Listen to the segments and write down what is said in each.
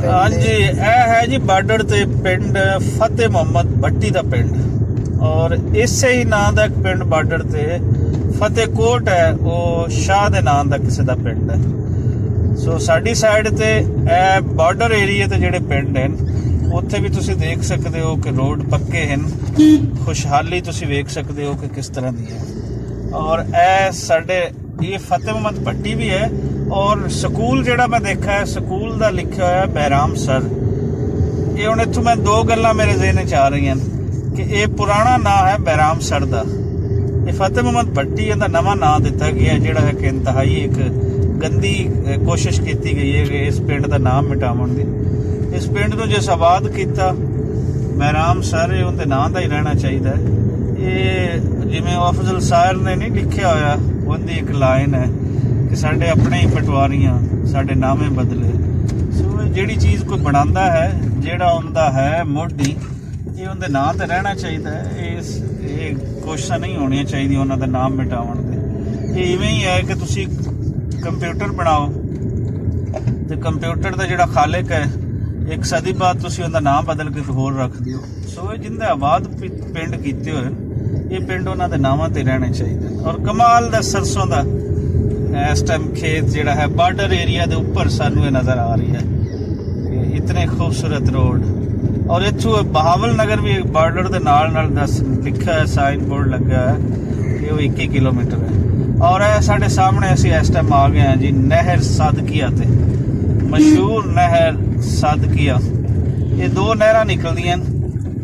हाँ जी, यह है जी बार्डर ते पिंड फतेह मुहम्मद भट्टी का पिंड, और इसे ही नाम का एक पिंड बार्डर ते फतेहकोट है, वो शाह दे नाम का किसी का पिंड है। सो साडी साइड ते बार्डर एरिया ते जिहड़े पिंड हैं उत्थे भी तुसी देख सकते हो कि रोड पक्के हैं, खुशहाली तुसी वेख सकते हो कि किस तरह दी है। और साडे ये फतेह मुहम्मद भट्टी भी है, और स्कूल जिहड़ा मैं देखा है स्कूल का लिखा हुआ है बहराम सर। ये हुण इत्थों मैं दो गल्लां मेरे ज़हन च आ रही हैं कि ये पुराना नाम है बहराम सर का, ये फतेह मुहम्मद भट्टी इहदा नवां नाम दिता गया है, जिहड़ा है कि इंतहाई एक गंदी कोशिश की गई है कि इस पिंड का नाम मिटावन दी। इस पिंड को जिस आबाद किया बहराम सर, उनके नाम का ही रहना चाहिए। ये जिवें अफजल शायर ने नहीं लिखिया होया, उनकी एक लाइन है कि साडे अपने ही पटवारियां साडे नामे बदले। सो जिहड़ी चीज़ कोई बनाता है, जिहड़ा उनका है मोढी, ये उनके नाम तो रहना चाहिए। ये कोशिश नहीं होनी चाहिए उन्होंने नाम मिटावन दे। ये इवें ही है कि तुसी कंप्यूटर बनाओ तो कंप्यूटर का जिहड़ा खालिक है एक सदी बाद तुसी उनका नाम बदल के होर रख दिओ। सो जिंदे आबाद पिंड कीते हुए ये पिंड उन्होंने नामां ते रहने चाहिए। और कमाल दा सरसों का इस टाइम खेत जिहड़ा है बार्डर एरिया के उपर सानू ये नज़र आ रही है, इतने खूबसूरत रोड। और इत्थों बहावल नगर भी बार्डर के नाल दस लिखा है, साइन बोर्ड लगा है कि वो 21 किलोमीटर है। और साढ़े सामने असी इस टाइम आ गए हैं जी नहर सादकिया ते, मशहूर नहर सादकिया। ये दो नहर निकलदियां,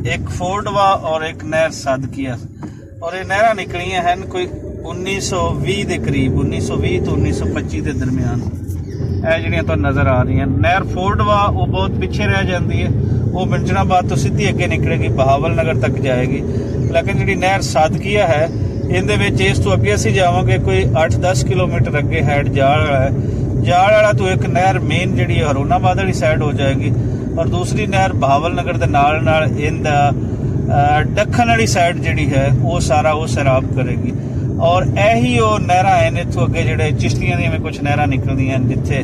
एक फोर्डवा और एक नहर सादकिया। और ये नहर निकलियां हैं कोई 1920 के करीब, 1920 तो 1925 के दरमियान। ਇਹ ਜਿਹੜੀਆਂ ਤੁਹਾਨੂੰ नज़र आ रही हैं नहर फोर्डवा वो बहुत पीछे रह जाती है, वो मिंजराबाद तो सीधी अगे निकलेगी बहावल नगर तक जाएगी। लेकिन जी नहर सादकिया है इहदे विच इस तो अगे असीं जावांगे कोई 8-10 किलोमीटर अगे हैड जाल वाला है। जाल वाला तो एक नहर मेन जी हरोनाबाद वाली साइड हो जाएगी, और दूसरी नहर बहावल नगर के नाल इनका दखन वाली साइड जी है वो सारा वो सैराब करेगी। और यही वो नहर हैं इतों अगे जोड़े चिश्तियां दी कुछ नहर निकलदियां जिथे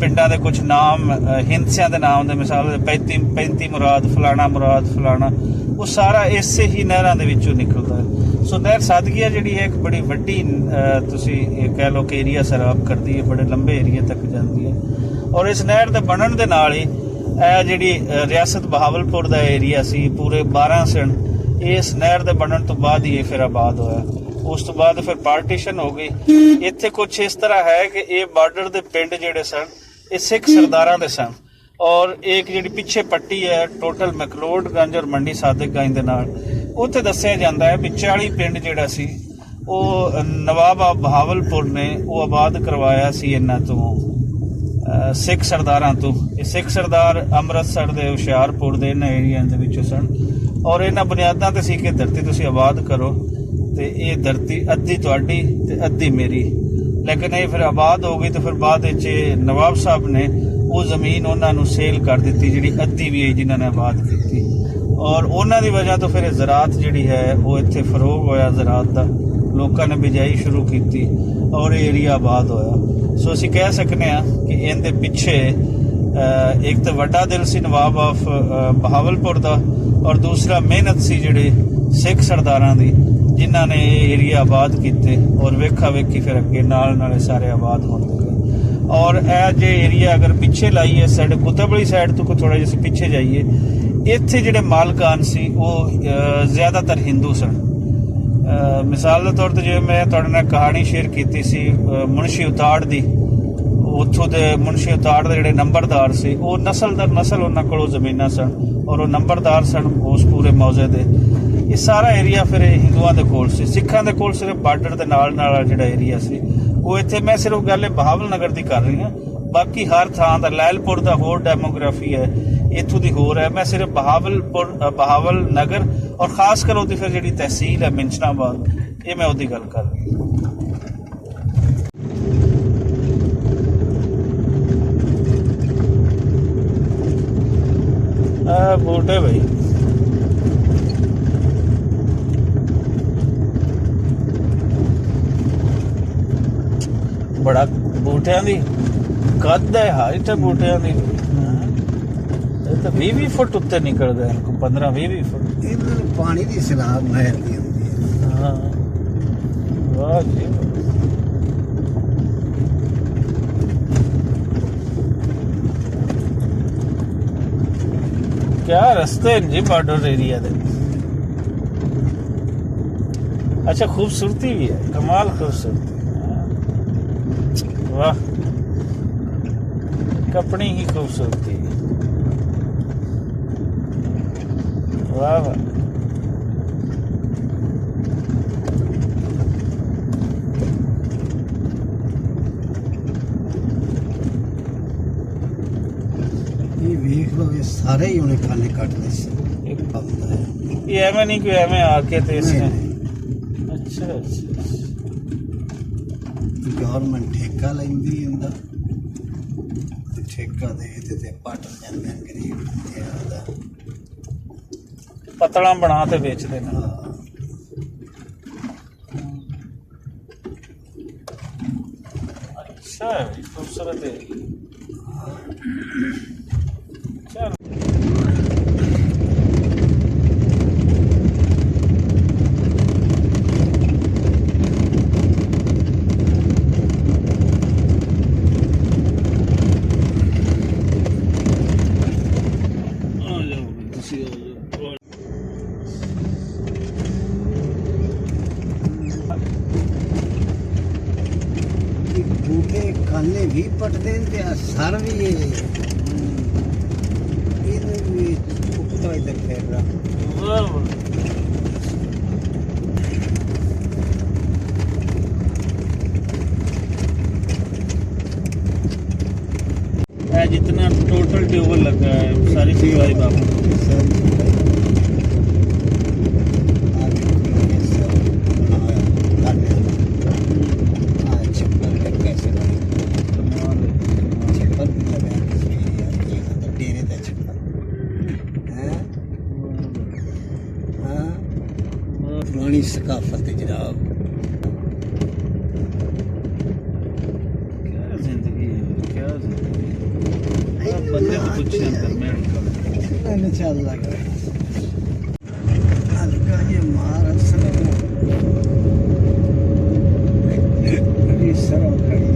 पिंडा के कुछ नाम हिंदसियां के नाम दे, मिसाल 35 मुराद फलाना वो सारा इसे ही नहरां दे विचों निकलदा है। सो नहर सादकिया जी एक बड़ी वड्डी तुसी कह लो कि एरिया सैराब करती है, बड़े लंबे एरिया तक जाती है। और इस नहर के बनन दे नाल ही जी रियासत बहावलपुर का एरिया सी पूरे 12 सन, इस नहर के बनन तो बाद ही फिर आबाद होया। उस तो बाद फिर पार्टीशन हो गई। इत्थे कुछ इस तरह है कि ये बार्डर के पिंड जिहड़े सन ये सिख सरदारां दे सन, और एक जी पिछे पट्टी है टोटल मैकलोडगंज और मंडी सादिकगंज दे नाल, उत्थे दस्सिया जांदा है भी 40 पिंड जिहड़ा सी वो नवाब बहावलपुर ने वो आबाद करवाया सी इन्हां तों सिख सरदारां तो। ये सिख सरदार अमृतसर दे हुशियारपुर दे इन्हां एरिया दे विचों सन, और इन्हां बुनियादां ते सी कि धरती तुसीं आबाद करो तो ये धरती अद्धी तुहाडी ते अद्धी मेरी। लेकिन ये फिर आबाद हो गई तो फिर बाद नवाब साहब ने वो जमीन उन्होंने सेल कर दी जी अद्धी भी है जिन्होंने आबाद की, और उन्होंने वजह तो फिर ज़रात जी है वो इतने फरोग होया ज़रात का, लोगों ने बिजाई शुरू की और एरिया आबाद होया। सो असीं कह सकते हैं कि इनके पिछे एक तो वड्डा दिल सी नवाब ऑफ बहावलपुर का, और दूसरा मेहनत सी जिहड़े सिख सरदारां दी जिन्होंने एरिया आबाद किए, और वेखा वेखी फिर अगे नाल सारे आबाद होने लगे। और जे एरिया अगर पिछे लाइए साइड कुतुब वाली साइड तो थोड़ा जिहा पिछे जाइए, इत्थे जिहड़े मालकान सी वो ज़्यादातर हिंदू सन। मिसाल के तौर पर जिवें मैं तुहाडे नाल कहानी शेयर की सी मुंशी उताड़ दी, उत्थों दे मुंशी उताड़ दे जिहड़े नंबरदार सी वो नस्ल दर नस्ल उन्हां कोलों ज़मीनां सन, और वो नंबरदार सन उस पूरे मौजे दे। ये सारा एरिया फिर हिंदुओं के कोल सी, सिखां दे कोल सिर्फ बार्डर के नाल जिहड़ा एरिया सी वो इत्थे। मैं सिर्फ गल बहावल नगर की कर रही हाँ, बाकी हर थां दा लैलपुर का होर डेमोग्राफी है, इत्थों की होर है। मैं सिर्फ बहावल नगर और खास कर उसकी फिर जी तहसील है मिंजराबाद, ये मैं उसकी गल कर रही हूँ। बूटे भाई बड़ा बूटियां दी कद है हाइट है बूटियां दी। ਇਹ ਤਾਂ 20 ਫੁੱਟ ਉੱਤੇ ਨਿਕਲਦਾ ਹੈ, 15-20 ਫੁੱਟ। ਇਹਨਾਂ ਨੂੰ ਪਾਣੀ ਦੀ ਸਲਾਹ ਮਹਿਰ ਦੀ ਹੁੰਦੀ ਹੈ। ਹਾਂ ਵਾਹ ਜੀ ਕਿਆ ਰਸਤੇ हैं जी बॉर्डर एरिया दे। अच्छा खूबसूरती भी है, कमाल खूबसूरती, वाह अपनी ही खूबसूरती, वाह वाह। ਇਹ ਵੇਖ ਲਓ, ਇਹ ਸਾਰੇ ਹੀ ਉਹਨੇ ਖਾਣੇ ਕੱਟਦੇ ਸੀ। ये एवं नहीं कि एवं आके तो इसने अच्छा ਗਵਰਨਮੈਂਟ ਠੇਕਾ ਲੈਂਦੀ ਇਹਦਾ, ਤੇ ਠੇਕਾ ਦੇ ਤੇ ਪੱਟ ਜਾਂਦੇ ਨੇ ਗਰੀਬ ਬੰਦਿਆਂ ਦਾ। पतला बना के बेचते हैं। अच्छा है भाई, खूबसूरत है। चलो ਬੂਟੇ ਖਾਨੇ ਵੀ ਪੱਟਦੇ ਨੇ ਤੇ ਸਰ ਵੀ ਇਹਨੂੰ ਵੀ ਉੱਤੋਂ ਇੱਧਰ ਫੇਰ ਰਾ। वाह वाह। जितना टोटल ट्यूबल लगा है सारी सिवाई बाबू पुरानी सकाफत है जनाब। क्या जिंदगी है, क्या जिंदगी है। बंदे को कुछ अंदर में मैंने चल लगा हल्का ये मार सरम खड़ी